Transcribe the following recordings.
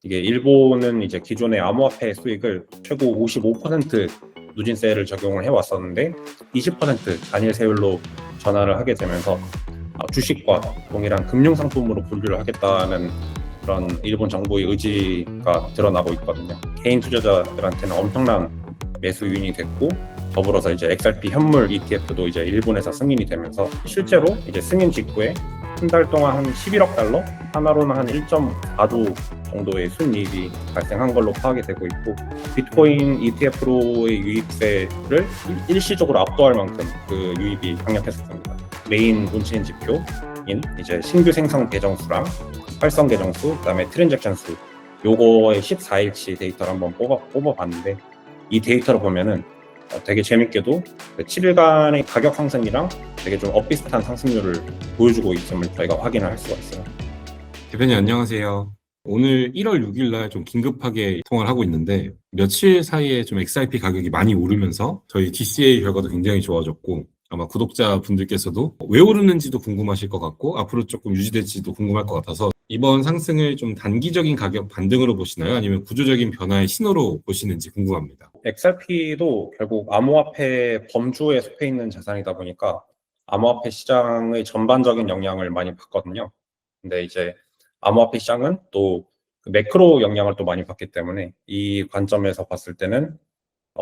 이게 일본은 이제 기존의 암호화폐 수익을 최고 55% 누진세를 적용을 해왔었는데 20% 단일 세율로 전환을 하게 되면서 주식과 동일한 금융상품으로 분류를 하겠다는 그런 일본 정부의 의지가 드러나고 있거든요. 개인 투자자들한테는 엄청난 매수 요인이 됐고, 더불어서 이제 XRP 현물 ETF도 이제 일본에서 승인이 되면서 실제로 이제 승인 직후에 한 달 동안 한 11억 달러, 하나로는 한 1.4조 정도의 순이익이 발생한 걸로 파악이 되고 있고, 비트코인 ETF로의 유입세를 일시적으로 압도할 만큼 그 유입이 강력했었습니다. 메인 온체인 지표인 이제 신규 생성 계정수랑 활성 계정수, 그다음에 트랜잭션 수, 요거의 14일치 데이터를 한번 뽑아봤는데, 이 데이터를 보면은 되게 재밌게도 7일간의 가격 상승이랑 되게 좀 엇비슷한 상승률을 보여주고 있음을 저희가 확인을 할 수가 있어요. 대표님 안녕하세요. 오늘 1월 6일 날 좀 긴급하게 통화를 하고 있는데 며칠 사이에 좀 XRP 가격이 많이 오르면서 저희 DCA 결과도 굉장히 좋아졌고 아마 구독자분들께서도 왜 오르는지도 궁금하실 것 같고 앞으로 조금 유지될지도 궁금할 것 같아서 이번 상승을 좀 단기적인 가격 반등으로 보시나요? 아니면 구조적인 변화의 신호로 보시는지 궁금합니다. XRP도 결국 암호화폐 범주에 속해 있는 자산이다 보니까 암호화폐 시장의 전반적인 영향을 많이 받거든요. 근데 이제 암호화폐 시장은 또 그 매크로 영향을 또 많이 받기 때문에 이 관점에서 봤을 때는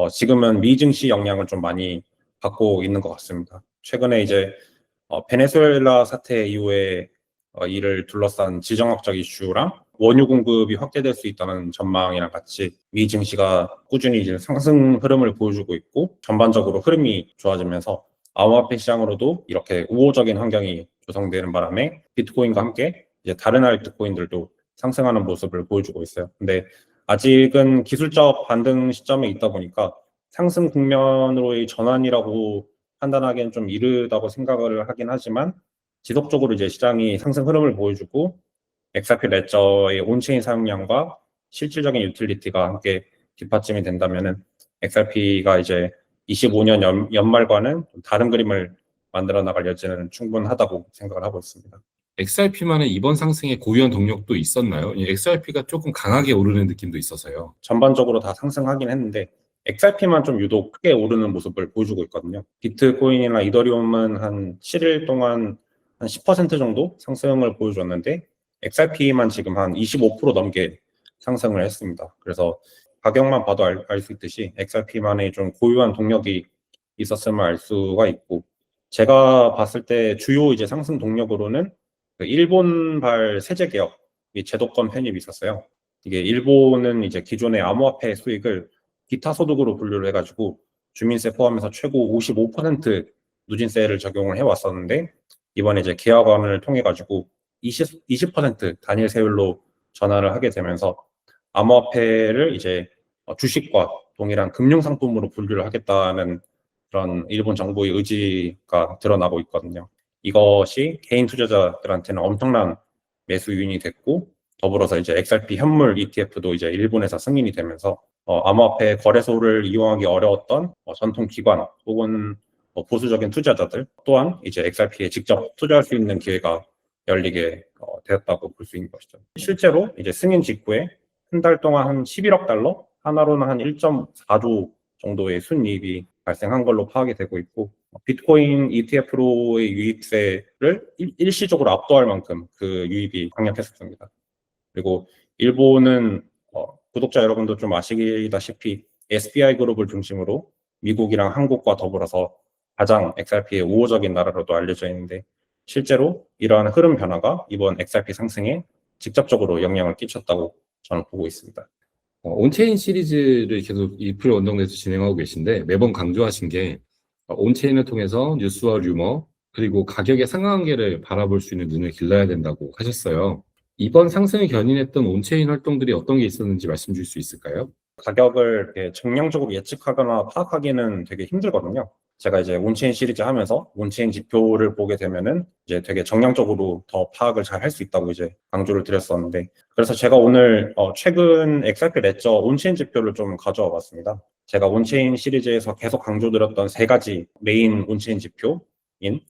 지금은 미증시 영향을 좀 많이 받고 있는 것 같습니다. 최근에 이제 베네수엘라 사태 이후에 이를 둘러싼 지정학적 이슈랑 원유 공급이 확대될 수 있다는 전망이랑 같이 미 증시가 꾸준히 이제 상승 흐름을 보여주고 있고 전반적으로 흐름이 좋아지면서 암호화폐 시장으로도 이렇게 우호적인 환경이 조성되는 바람에 비트코인과 함께 이제 다른 알트코인들도 상승하는 모습을 보여주고 있어요. 근데 아직은 기술적 반등 시점에 있다 보니까 상승 국면으로의 전환이라고 판단하기엔 좀 이르다고 생각을 하긴 하지만 지속적으로 이제 시장이 상승 흐름을 보여주고 XRP 레저의 온체인 사용량과 실질적인 유틸리티가 함께 뒷받침이 된다면은 XRP가 이제 25년 연말과는 좀 다른 그림을 만들어 나갈 여지는 충분하다고 생각을 하고 있습니다. XRP만의 이번 상승의 고유한 동력도 있었나요? XRP가 조금 강하게 오르는 느낌도 있어서요. 전반적으로 다 상승하긴 했는데 XRP만 좀 유독 크게 오르는 모습을 보여주고 있거든요. 비트코인이나 이더리움은 한 7일 동안 한 10% 정도 상승을 보여줬는데 XRP만 지금 한 25% 넘게 상승을 했습니다. 그래서 가격만 봐도 알 수 있듯이 XRP만의 좀 고유한 동력이 있었음을 알 수가 있고, 제가 봤을 때 주요 이제 상승 동력으로는 그 일본발 세제 개혁 및 제도권 편입이 있었어요. 이게 일본은 이제 기존의 암호화폐 수익을 기타 소득으로 분류를 해가지고 주민세 포함해서 최고 55% 누진세를 적용을 해왔었는데, 이번에 이제 개혁안을 통해 가지고 20% 단일 세율로 전환을 하게 되면서 암호화폐를 이제 주식과 동일한 금융상품으로 분류를 하겠다는 그런 일본 정부의 의지가 드러나고 있거든요. 이것이 개인 투자자들한테는 엄청난 매수 요인이 됐고, 더불어서 이제 XRP 현물 ETF도 이제 일본에서 승인이 되면서 암호화폐 거래소를 이용하기 어려웠던 전통 기관 혹은 보수적인 투자자들 또한 이제 XRP에 직접 투자할 수 있는 기회가 열리게 되었다고 볼 수 있는 것이죠. 실제로 이제 승인 직후에 한 달 동안 한 11억 달러, 하나로는 한 1.4조 정도의 순이익이 발생한 걸로 파악이 되고 있고, 비트코인 ETF로의 유입세를 일시적으로 압도할 만큼 그 유입이 강력했었습니다. 그리고 일본은 구독자 여러분도 좀 아시다시피 SBI 그룹을 중심으로 미국이랑 한국과 더불어서 가장 XRP의 우호적인 나라로도 알려져 있는데, 실제로 이러한 흐름 변화가 이번 XRP 상승에 직접적으로 영향을 끼쳤다고 저는 보고 있습니다. 온체인 시리즈를 계속 이프로 원동에서 진행하고 계신데 매번 강조하신 게 온체인을 통해서 뉴스와 류머 그리고 가격의 상관관계를 바라볼 수 있는 눈을 길러야 된다고 하셨어요. 이번 상승을 견인했던 온체인 활동들이 어떤 게 있었는지 말씀 주실 수 있을까요? 가격을 이렇게 정량적으로 예측하거나 파악하기는 되게 힘들거든요. 제가 이제 온체인 시리즈 하면서 온체인 지표를 보게 되면은 이제 되게 정량적으로 더 파악을 잘 할 수 있다고 이제 강조를 드렸었는데, 그래서 제가 오늘 최근 XRP 레저 온체인 지표를 좀 가져와 봤습니다. 제가 온체인 시리즈에서 계속 강조드렸던 세 가지 메인 온체인 지표인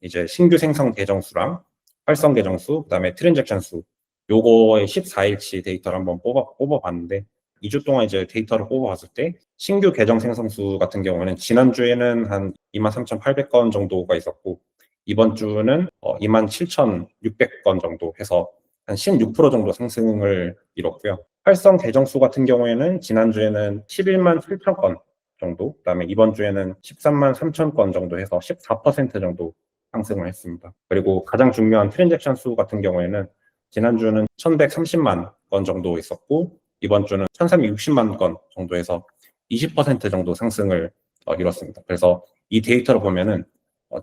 이제 신규 생성 계정 수랑 활성 계정 수, 그다음에 트랜잭션 수, 요거의 14일치 데이터를 한번 뽑아봤는데 2주 동안 이제 데이터를 뽑아봤을 때 신규 계정 생성수 같은 경우는 지난주에는 한 23,800건 정도가 있었고 이번 주는 27,600건 정도 해서 한 16% 정도 상승을 이뤘고요. 활성 계정 수 같은 경우에는 지난주에는 11만 7천 건 정도, 그다음에 이번 주에는 13만 3천 건 정도 해서 14% 정도 상승을 했습니다. 그리고 가장 중요한 트랜잭션 수 같은 경우에는 지난주는 1,130만 건 정도 있었고 이번 주는 1,360만 건 정도 해서 20% 정도 상승을 이뤘습니다. 그래서 이 데이터를 보면은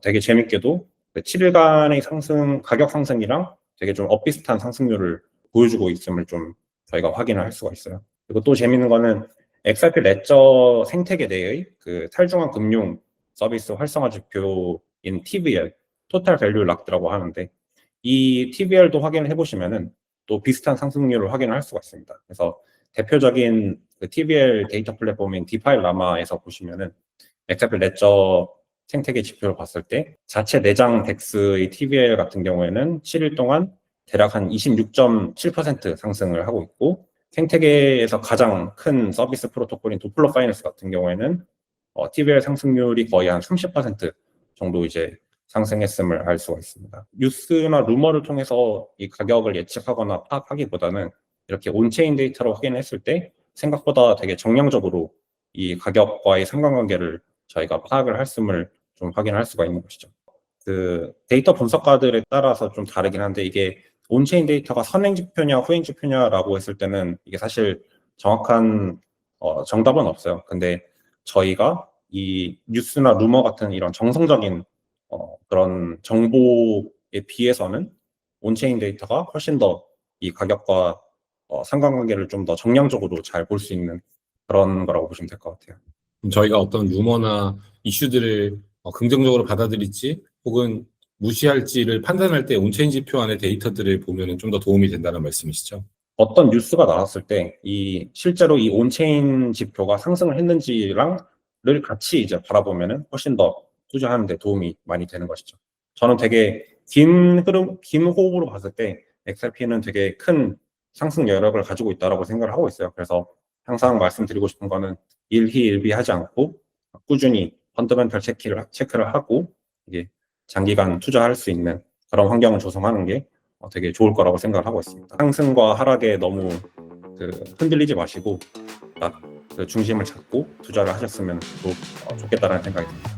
되게 재밌게도 7일간의 가격 상승이랑 되게 좀 엇비슷한 상승률을 보여주고 있음을 좀 저희가 확인을 할 수가 있어요. 그리고 또 재밌는 거는 XRP 레저 생태계 내의 그 탈중앙 금융 서비스 활성화 지표인 TVL, 토탈 밸류 락드라고 하는데 이 TVL도 확인을 해보시면은 또 비슷한 상승률을 확인을 할 수가 있습니다. 그래서 대표적인 그 TVL 데이터 플랫폼인 디파일라마에서 보시면은 XRP 레저 생태계 지표를 봤을 때 자체 내장 덱스의 TVL 같은 경우에는 7일 동안 대략 한 26.7% 상승을 하고 있고 생태계에서 가장 큰 서비스 프로토콜인 도플러 파이낸스 같은 경우에는 TVL 상승률이 거의 한 30% 정도 이제 상승했음을 알 수가 있습니다. 뉴스나 루머를 통해서 이 가격을 예측하거나 파악하기보다는 이렇게 온체인 데이터로 확인했을 때 생각보다 되게 정량적으로 이 가격과의 상관관계를 저희가 파악을 했음을 좀 확인할 수가 있는 것이죠. 그 데이터 분석가들에 따라서 좀 다르긴 한데 이게 온체인 데이터가 선행 지표냐 후행 지표냐라고 했을 때는 이게 사실 정확한 정답은 없어요. 근데 저희가 이 뉴스나 루머 같은 이런 정성적인 그런 정보에 비해서는 온체인 데이터가 훨씬 더 이 가격과 상관관계를 좀 더 정량적으로 잘 볼 수 있는 그런 거라고 보시면 될 것 같아요. 저희가 어떤 루머나 이슈들을 긍정적으로 받아들일지 혹은 무시할지를 판단할 때 온체인 지표 안의 데이터들을 보면 좀 더 도움이 된다는 말씀이시죠? 어떤 뉴스가 나왔을 때 실제로 이 온체인 지표가 상승을 했는지랑를 같이 이제 바라보면은 훨씬 더 투자하는 데 도움이 많이 되는 것이죠. 저는 되게 긴 호흡으로 봤을 때 XRP는 되게 큰 상승 여력을 가지고 있다라고 생각을 하고 있어요. 그래서 항상 말씀드리고 싶은 거는 일희일비하지 않고 꾸준히 펀더멘털 체크를 하고 이게 장기간 투자할 수 있는 그런 환경을 조성하는 게 되게 좋을 거라고 생각을 하고 있습니다. 상승과 하락에 너무 흔들리지 마시고 딱 그 중심을 잡고 투자를 하셨으면 좋겠다는 생각이 듭니다.